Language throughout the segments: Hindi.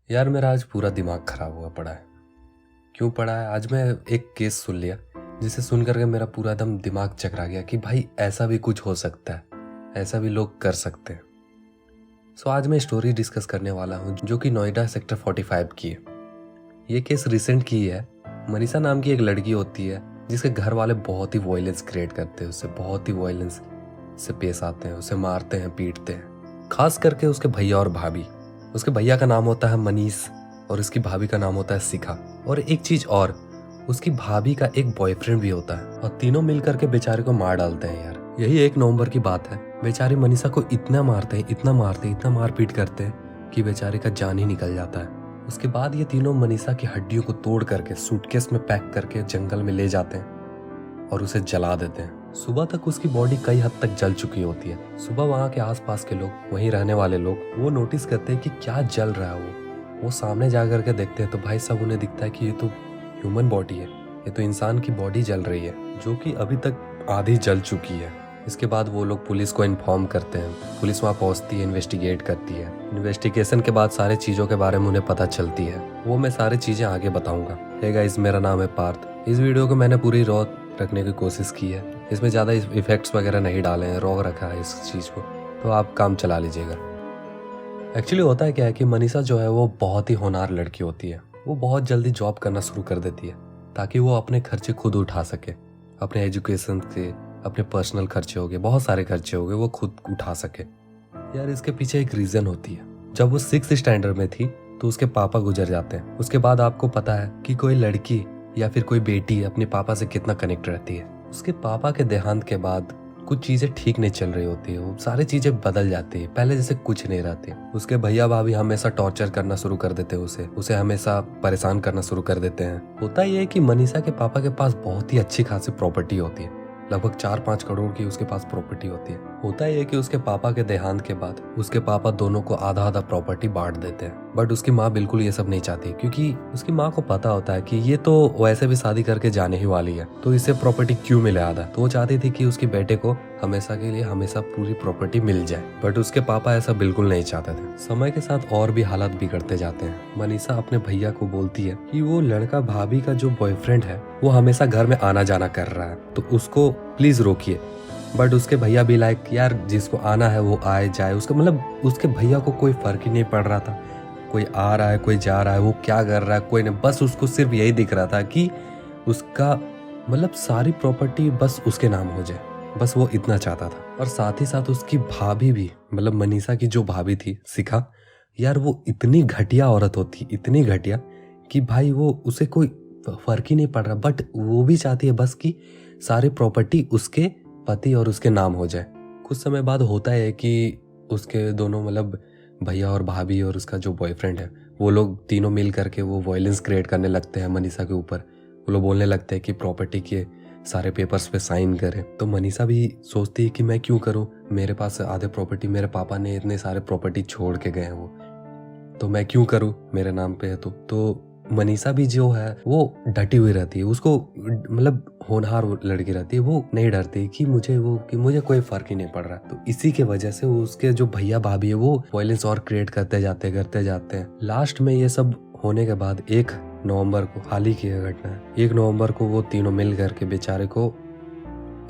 यार मेरा आज पूरा दिमाग खराब हुआ पड़ा है। क्यों पड़ा है? आज मैं एक केस सुन लिया जिसे सुन करके मेरा पूरा एकदम दिमाग चकरा गया कि भाई ऐसा भी कुछ हो सकता है, ऐसा भी लोग कर सकते हैं। सो आज मैं स्टोरी डिस्कस करने वाला हूँ जो कि नोएडा सेक्टर 45 की है। ये केस रिसेंट की है। मनीषा नाम की एक लड़की होती है जिसके घर वाले बहुत ही वायलेंस क्रिएट करते हैं, उससे बहुत ही वायलेंस से पेश आते हैं, उसे मारते हैं, पीटते हैं। खास करके उसके भैया और भाभी। उसके भैया का नाम होता है मनीष और उसकी भाभी का नाम होता है शिखा। और एक चीज और, उसकी भाभी का एक बॉयफ्रेंड भी होता है और तीनों मिलकर के बेचारे को मार डालते हैं। यार यही 1 नवंबर की बात है। बेचारी मनीषा को इतना मारते हैं, इतना मारते हैं, इतना मारपीट करते हैं कि बेचारे का जान ही निकल जाता है। उसके बाद ये तीनों मनीषा की हड्डियों को तोड़ करके सूटकेस में पैक करके जंगल में ले जाते हैं और उसे जला देते हैं। सुबह तक उसकी बॉडी कई हद तक जल चुकी होती है। सुबह वहाँ के आसपास के लोग, वहीं रहने वाले लोग, वो नोटिस करते हैं कि क्या जल रहा है। वो सामने जा करके देखते हैं तो भाई साहब उन्हें दिखता है कि ये तो ह्यूमन बॉडी है, ये तो इंसान की बॉडी जल रही है जो कि अभी तक आधी जल चुकी है। इसके बाद वो लोग पुलिस को इन्फॉर्म करते हैं। पुलिस वहाँ पहुँचती है, इन्वेस्टिगेट करती है। इन्वेस्टिगेशन के बाद सारी चीज़ों के बारे में उन्हें पता चलती है। वो मैं सारी चीज़ें आगे बताऊंगा। हे गाइस, मेरा नाम है पार्थ। इस वीडियो को मैंने पूरी रॉ रखने की कोशिश की है। इसमें ज़्यादा इफेक्ट्स वगैरह नहीं डाले हैं, रॉ रखा है इस चीज़ को, तो आप काम चला लीजिएगा। एक्चुअली होता है क्या है कि मनीषा जो है वो बहुत ही होनहार लड़की होती है। वो बहुत जल्दी जॉब करना शुरू कर देती है ताकि वो अपने खर्चे खुद उठा सके। अपने एजुकेशन के, अपने पर्सनल खर्चे हो गए, बहुत सारे खर्चे हो गए, वो खुद उठा सके। यार इसके पीछे एक रीज़न होती है। जब वो 6th स्टैंडर्ड में थी तो उसके पापा गुजर जाते हैं। उसके बाद आपको पता है कि कोई लड़की या फिर कोई बेटी अपने पापा से कितना कनेक्ट रहती है। उसके पापा के देहांत के बाद कुछ चीजें ठीक नहीं चल रही होती है, वो सारी चीजें बदल जाती है, पहले जैसे कुछ नहीं रहती। उसके भैया भाभी हमेशा टॉर्चर करना शुरू कर देते हैं, उसे हमेशा परेशान करना शुरू कर देते हैं। होता यह है कि मनीषा के पापा के पास बहुत ही अच्छी खासी प्रॉपर्टी होती है, लगभग 4-5 करोड़ की उसके पास प्रॉपर्टी होती है। होता यह है कि उसके पापा के देहांत के बाद उसके पापा दोनों को आधा आधा प्रॉपर्टी बांट देते हैं। बट उसकी माँ बिल्कुल ये सब नहीं चाहती, क्योंकि उसकी माँ को पता होता है कि ये तो वैसे भी शादी करके जाने ही वाली है, तो इसे प्रॉपर्टी क्यों मिले आधा। तो वो चाहती थी कि उसके बेटे को हमेशा के लिए हमेशा पूरी प्रॉपर्टी मिल जाए। बट उसके पापा ऐसा बिल्कुल नहीं चाहते थे। समय के साथ और भी हालात बिगड़ते जाते हैं। मनीषा अपने भैया को बोलती है कि वो लड़का भाभी का जो बॉयफ्रेंड है वो हमेशा घर में आना जाना कर रहा है, तो उसको प्लीज रोकिए। बट उसके भैया भी लाइक यार जिसको आना है वो आए जाए। उसका मतलब उसके भैया को कोई फर्क ही नहीं पड़ रहा था, कोई आ रहा है कोई जा रहा है, वो क्या कर रहा है कोई नहीं, बस उसको सिर्फ यही दिख रहा था कि उसका मतलब सारी प्रॉपर्टी बस उसके नाम हो जाए, बस वो इतना चाहता था। और साथ ही साथ उसकी भाभी भी, मतलब मनीषा की जो भाभी थी शिखा, यार वो इतनी घटिया औरत होती, इतनी घटिया कि भाई वो उसे कोई फर्क ही नहीं पड़ रहा। बट वो भी चाहती है बस कि सारी प्रॉपर्टी उसके पति और उसके नाम हो जाए। कुछ समय बाद होता है कि उसके दोनों मतलब भैया और भाभी और उसका जो बॉयफ्रेंड है, वो लोग तीनों मिल करके वो वायलेंस क्रिएट करने लगते हैं मनीषा के ऊपर। वो लोग बोलने लगते हैं कि प्रॉपर्टी के सारे पेपर्स पे साइन करें। तो मनीषा भी सोचती है कि मैं क्यों करूं, मेरे पास आधे प्रॉपर्टी, मेरे पापा ने इतने सारे प्रॉपर्टी छोड़ के गए हैं वो, तो मैं क्यों करूं, मेरे नाम पे है तो मनीषा भी जो है वो डटी हुई रहती है। उसको मतलब होनहार लड़की रहती है, वो नहीं डरती कि मुझे कोई फर्क ही नहीं पड़ रहा। तो इसी के वजह से उसके जो भैया भाभी है वो वायलेंस और क्रिएट करते जाते हैं। लास्ट में ये सब होने के बाद 1 नवंबर को, हाल ही की घटना है, 1 नवंबर को वो तीनों मिल करके बेचारे को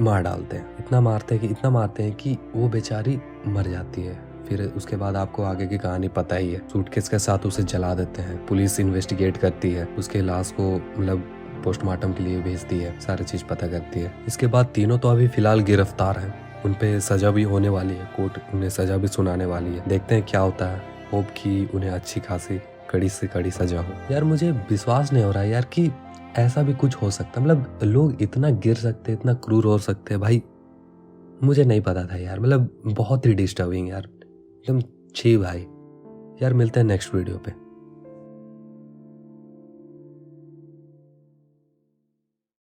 मार डालते हैं। इतना मारते हैं कि वो बेचारी मर जाती है। फिर उसके बाद आपको आगे की कहानी पता ही है। सूटकेस के साथ उसे जला देते हैं। पुलिस इन्वेस्टिगेट करती है, उसके लाश को मतलब पोस्टमार्टम के लिए भेजती है, सारी चीज पता करती है। इसके बाद तीनों तो अभी फिलहाल गिरफ्तार हैं, उन पे सजा भी होने वाली है, कोर्ट उन्हें सजा भी सुनाने वाली है। देखते हैं क्या होता है। होप कि उन्हें अच्छी खासी कड़ी से कड़ी सजा हो। यार मुझे विश्वास नहीं हो रहा है यार कि ऐसा भी कुछ हो सकता, मतलब लोग इतना गिर सकते, इतना क्रूर हो सकते हैं। भाई मुझे नहीं पता था यार, मतलब बहुत ही डिस्टर्बिंग यार, एकदम छी भाई। यार मिलते हैं नेक्स्ट वीडियो पे।